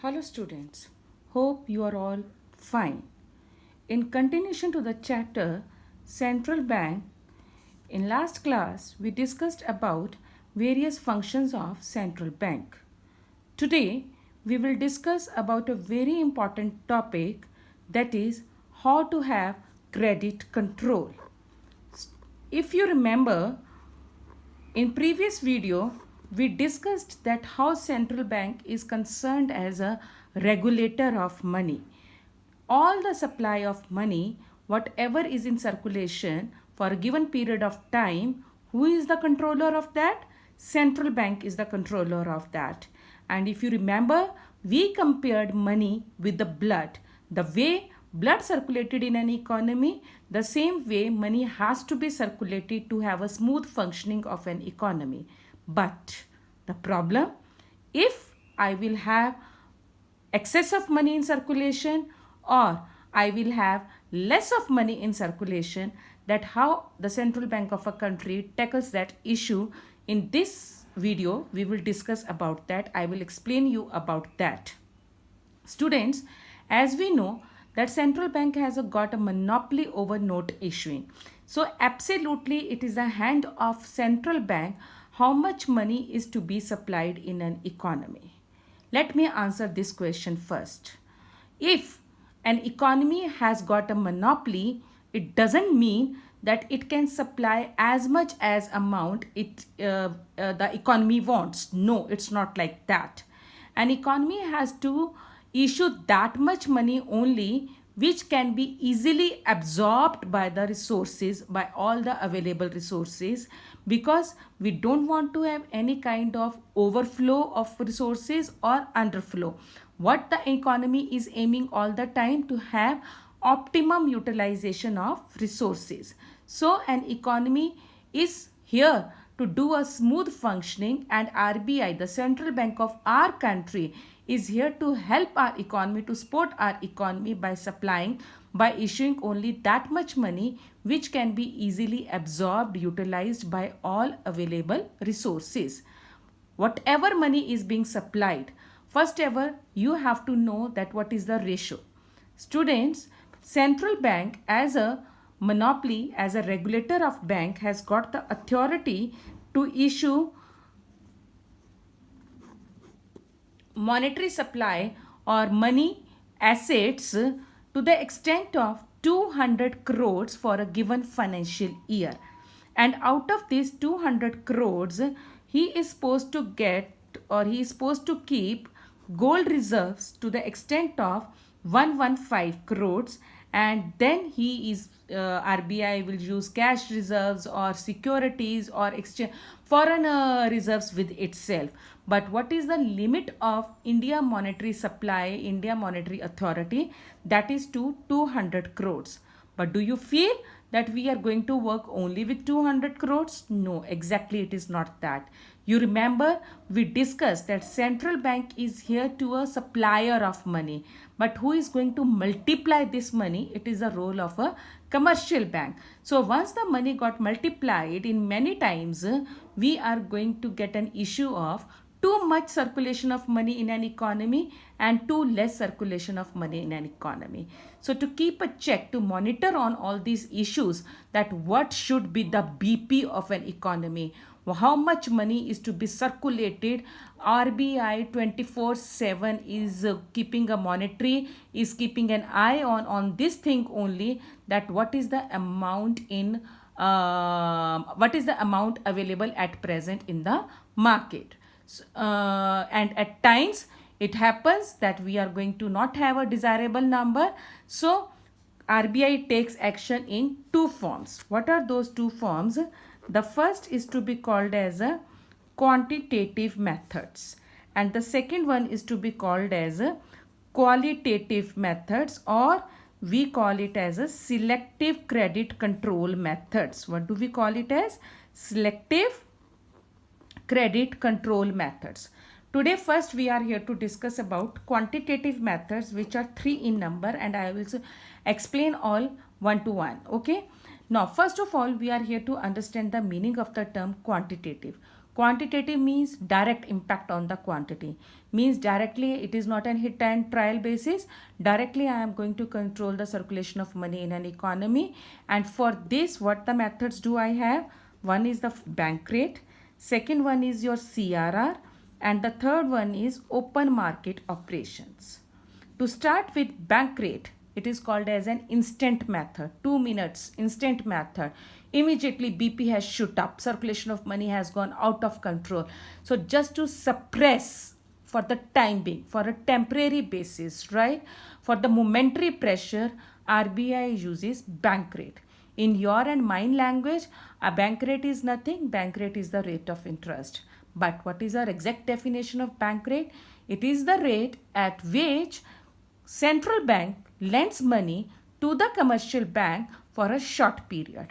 Hello students, hope you are all fine. In continuation to the chapter Central Bank, in last class we discussed about various functions of central bank. Today we will discuss about a very important topic, that is how to have credit control. If you remember, in previous video, we discussed that how central bank is concerned as a regulator of money. All the supply of money, whatever is in circulation for a given period of time, who is the controller of that? Central bank is the controller of that. And if you remember, we compared money with the blood. The way blood circulated in an economy, the same way money has to be circulated to have a smooth functioning of an economy. But the problem, if I will have excess of money in circulation or I will have less of money in circulation, that how the central bank of a country tackles that issue. In this video we will discuss about that. I will explain you about that. Students, as we know that central bank has got a monopoly over note issuing. So absolutely it is the hand of central bank how much money is to be supplied in an economy. Let me answer this question first. If an economy has got a monopoly, it doesn't mean that it can supply as much as amount the economy wants. No, it's not like that. An economy has to issue that much money only which can be easily absorbed by the resources, by all the available resources, because we don't want to have any kind of overflow of resources or underflow. What the economy is aiming all the time to have optimum utilization of resources. So an economy is here to do a smooth functioning, and RBI, the central bank of our country, is here to help our economy, to support our economy by supplying, by issuing only that much money which can be easily absorbed, utilized by all available resources. Whatever money is being supplied, first ever you have to know that what is the ratio. Students, central bank as a monopoly, as a regulator of bank, has got the authority to issue monetary supply or money assets to the extent of 200 crores for a given financial year. And out of these 200 crores, he is supposed to get, or he is supposed to keep gold reserves to the extent of 115 crores, and then he is RBI will use cash reserves or securities or exchange foreign reserves with itself. But what is the limit of India monetary supply, India monetary authority? That is to 200 crores. But do you feel that we are going to work only with 200 crores? No, exactly it is not that. You remember we discussed that central bank is here to a supplier of money. But who is going to multiply this money? It is the role of a commercial bank. So once the money got multiplied in many times, we are going to get an issue of too much circulation of money in an economy and too less circulation of money in an economy. So to keep a check, to monitor on all these issues, that what should be the BP of an economy, how much money is to be circulated, RBI 24/7 is keeping a monetary, is keeping an eye on this thing only, that what is the amount in what is the amount available at present in the market. And at times it happens that we are going to not have a desirable number. So RBI takes action in two forms. What are those two forms? The first is to be called as a quantitative methods, and the second one is to be called as a qualitative methods, or we call it as a selective credit control methods. What do we call it as? Selective credit control methods. Today first we are here to discuss about quantitative methods, which are 3 in number, and I will explain all one to one. Okay. Now first of all we are here to understand the meaning of the term quantitative. Quantitative means direct impact on the quantity. Means directly it is not an hit and trial basis. Directly I am going to control the circulation of money in an economy. And for this, what the methods do I have? One is the bank rate. Second one is your CRR. And the third one is open market operations. To start with bank rate, it is called as an instant method. 2 minutes instant method. Immediately BP has shoot up, circulation of money has gone out of control. So just to suppress for the time being, for a temporary basis, right, for the momentary pressure, RBI uses bank rate. In your and mine language, a bank rate is nothing. Bank rate is the rate of interest. But what is our exact definition of bank rate? It is the rate at which central bank lends money to the commercial bank for a short period.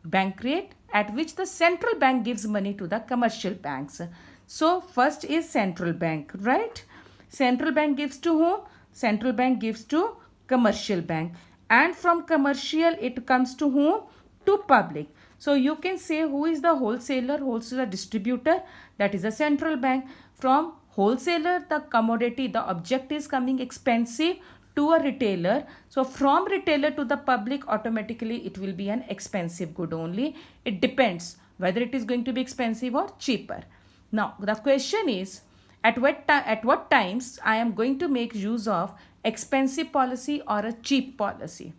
Bank rate at which the central bank gives money to the commercial banks. So first is central bank, right? Central bank gives to whom? Central bank gives to commercial bank. And from commercial it comes to whom? To public. So you can say who is the wholesaler? Wholesaler distributor, that is a central bank. From wholesaler, the commodity, the object is coming expensive to a retailer. So from retailer to the public, automatically it will be an expensive good only. It depends whether it is going to be expensive or cheaper. Now the question is, at what times I am going to make use of expensive policy or a cheap policy?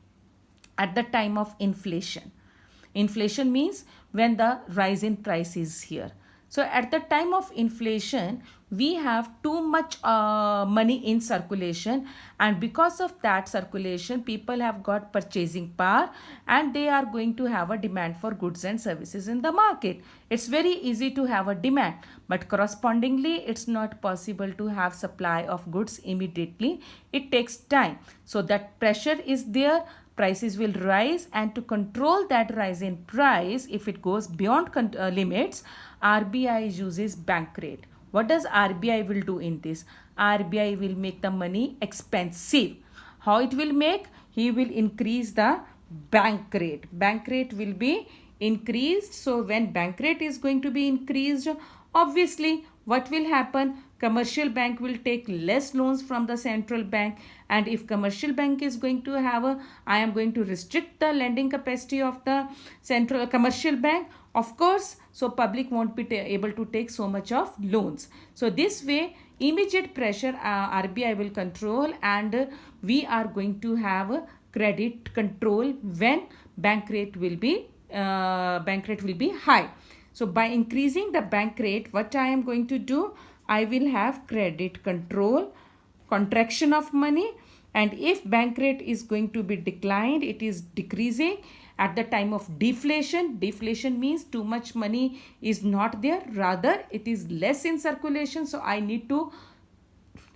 At the time of inflation. Inflation means when the rise in price is here. So at the time of inflation, we have too much money in circulation, and because of that circulation, people have got purchasing power and they are going to have a demand for goods and services in the market. It's very easy to have a demand, but correspondingly, it's not possible to have supply of goods immediately. It takes time. So that pressure is there. Prices will rise, and to control that rise in price, if it goes beyond limits, RBI uses bank rate. What does RBI will do in this? RBI will make the money expensive. How it will make? He will increase the bank rate. Bank rate will be increased. So when bank rate is going to be increased, obviously what will happen? Commercial bank will take less loans from the central bank, and if commercial bank is going to have I am going to restrict the lending capacity of the central commercial bank, of course, so public won't be able to take so much of loans. So this way immediate pressure RBI will control, and we are going to have credit control when bank rate will be high. So by increasing the bank rate, what I am going to do? I will have credit control, contraction of money, and if bank rate is going to be declined, it is decreasing. At the time of deflation, deflation means too much money is not there, rather it is less in circulation. So I need to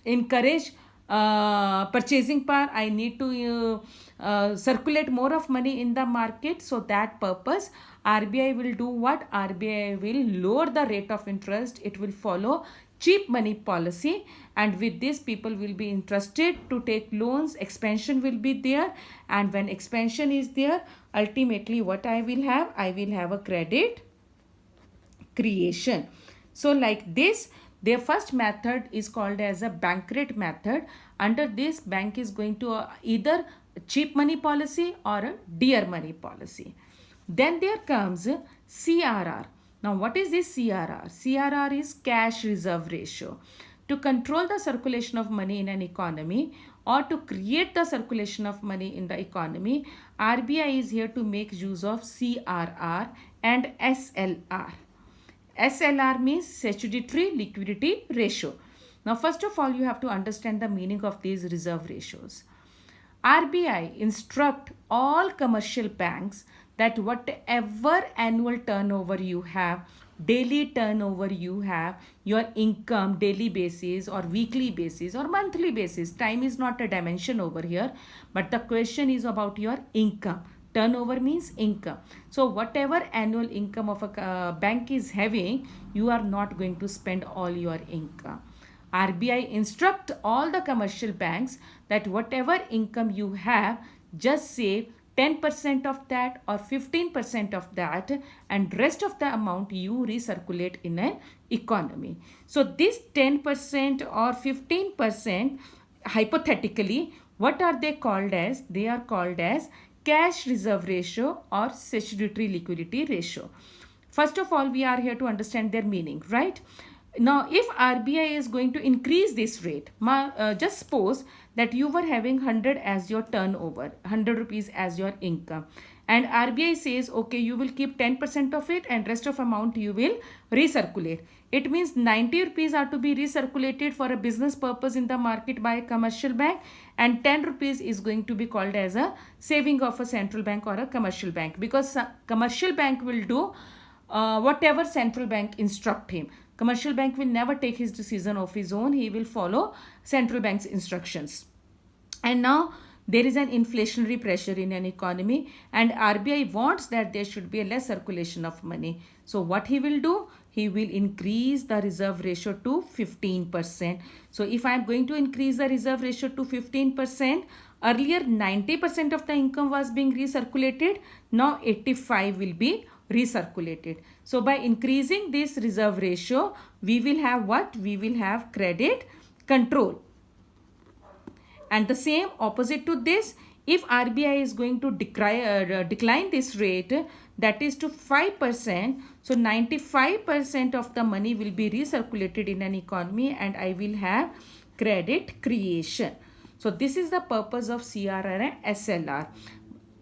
encourage purchasing power. I need to circulate more of money in the market. So that purpose RBI will do what? RBI will lower the rate of interest. It will follow cheap money policy, and with this people will be interested to take loans. Expansion will be there, and when expansion is there, ultimately what I will have? I will have a credit creation. So like this, their first method is called as a bank rate method. Under this, bank is going to either cheap money policy or a dear money policy. Then there comes CRR. Now what is this CRR? CRR is cash reserve ratio. To control the circulation of money in an economy, or to create the circulation of money in the economy, RBI is here to make use of CRR and SLR. SLR means statutory liquidity ratio. Now first of all, you have to understand the meaning of these reserve ratios. RBI instruct all commercial banks that whatever annual turnover you have, daily turnover you have, your income daily basis or weekly basis or monthly basis, time is not a dimension over here, but the question is about your income. Turnover means income. So whatever annual income of a bank is having, you are not going to spend all your income. RBI instruct all the commercial banks that whatever income you have, just save 10% of that or 15% of that, and rest of the amount you recirculate in an economy. So this 10% or 15%, hypothetically, what are they called as? They are called as cash reserve ratio or statutory liquidity ratio. First of all, we are here to understand their meaning, right? Now, if RBI is going to increase this rate, just suppose that you were having 100 as your turnover, 100 rupees as your income, and RBI says, okay, you will keep 10% of it and rest of amount you will recirculate. It means 90 rupees are to be recirculated for a business purpose in the market by a commercial bank, and 10 rupees is going to be called as a saving of a central bank or a commercial bank, because commercial bank will do whatever central bank instruct him. Commercial bank will never take his decision of his own. He will follow central bank's instructions. And now there is an inflationary pressure in an economy, and RBI wants that there should be a less circulation of money. So what he will do? He will increase the reserve ratio to 15%. So if I am going to increase the reserve ratio to 15%, earlier 90% of the income was being recirculated. Now 85 will be recirculated. So by increasing this reserve ratio, we will have what? We will have credit control. And the same opposite to this, if RBI is going to decline this rate, that is to 5%, so 95% of the money will be recirculated in an economy, and I will have credit creation. So this is the purpose of CRR and SLR.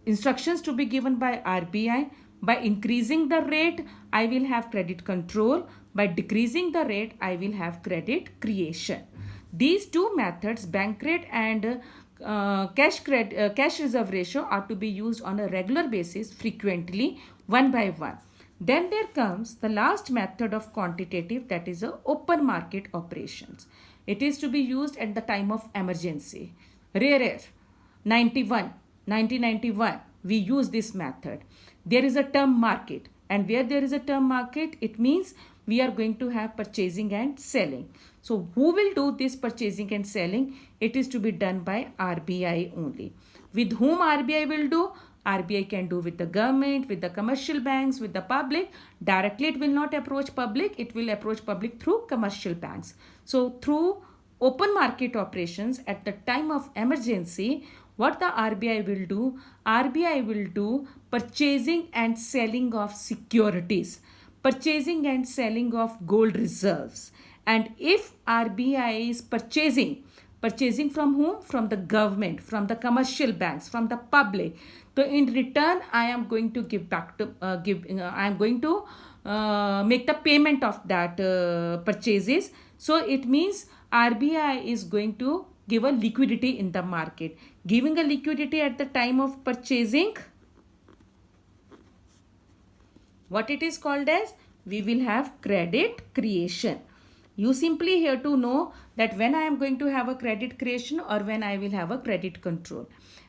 Instructions to be given by RBI. By increasing the rate, I will have credit control. By decreasing the rate, I will have credit creation. These two methods, bank rate and cash reserve ratio, are to be used on a regular basis, frequently, one by one. Then there comes the last method of quantitative, that is a open market operations. It is to be used at the time of emergency. Rare 1991, we use this method. There is a term market, and where there is a term market, it means we are going to have purchasing and selling. So who will do this purchasing and selling? It is to be done by RBI only. With whom RBI will do? RBI can do with the government, with the commercial banks, with the public. Directly it will not approach public, it will approach public through commercial banks. So through open market operations at the time of emergency, what the RBI will do? RBI will do purchasing and selling of securities, purchasing and selling of gold reserves. And if RBI is purchasing from whom? From the government, from the commercial banks, from the public. So in return, I am going to give back to I am going to make the payment of that purchases. So it means RBI is going to give a liquidity in the market. Giving a liquidity at the time of purchasing, what it is called as? We will have credit creation. You simply here to know that when I am going to have a credit creation or when I will have a credit control.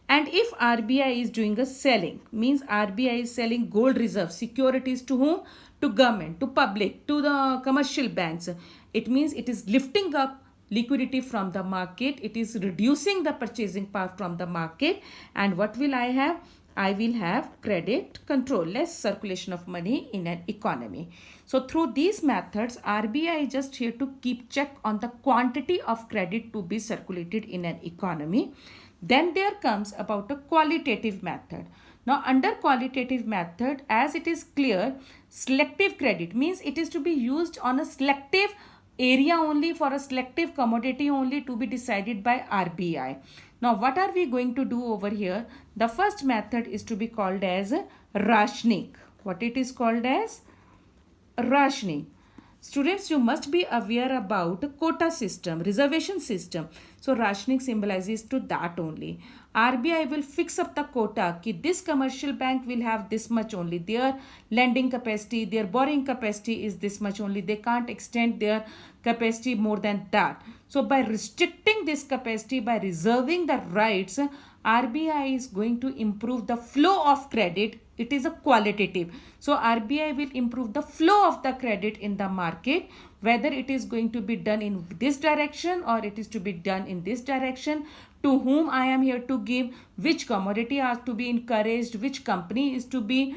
And if RBI is doing a selling, means RBI is selling gold reserve securities to whom? To government, to public, to the commercial banks. It means it is lifting up liquidity from the market. It is reducing the purchasing power from the market. And what will I have? I will have credit control, less circulation of money in an economy. So through these methods, RBI is just here to keep check on the quantity of credit to be circulated in an economy. Then there comes about a qualitative method. Now under qualitative method, as it is clear, selective credit means it is to be used on a selective area only, for a selective commodity only, to be decided by RBI. Now what are we going to do over here? The first method is to be called as rationing. What it is called as? Rationing. Students, you must be aware about quota system, reservation system. So rationing symbolizes to that only. RBI will fix up the quota कि this commercial bank will have this much only. Their lending capacity, their borrowing capacity is this much only. They can't extend their capacity more than that. So by restricting this capacity, by reserving the rights, RBI is going to improve the flow of credit. It is a qualitative. So RBI will improve the flow of the credit in the market. whether it is going to be done in this direction or it is to be done in this direction, to whom I am here to give, which commodity are to be encouraged, which company is to be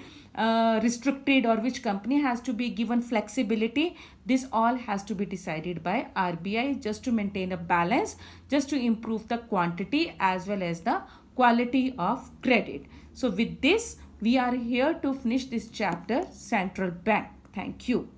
restricted, or which company has to be given flexibility. This all has to be decided by RBI just to maintain a balance, just to improve the quantity as well as the quality of credit. So with this, we are here to finish this chapter, Central Bank. Thank you.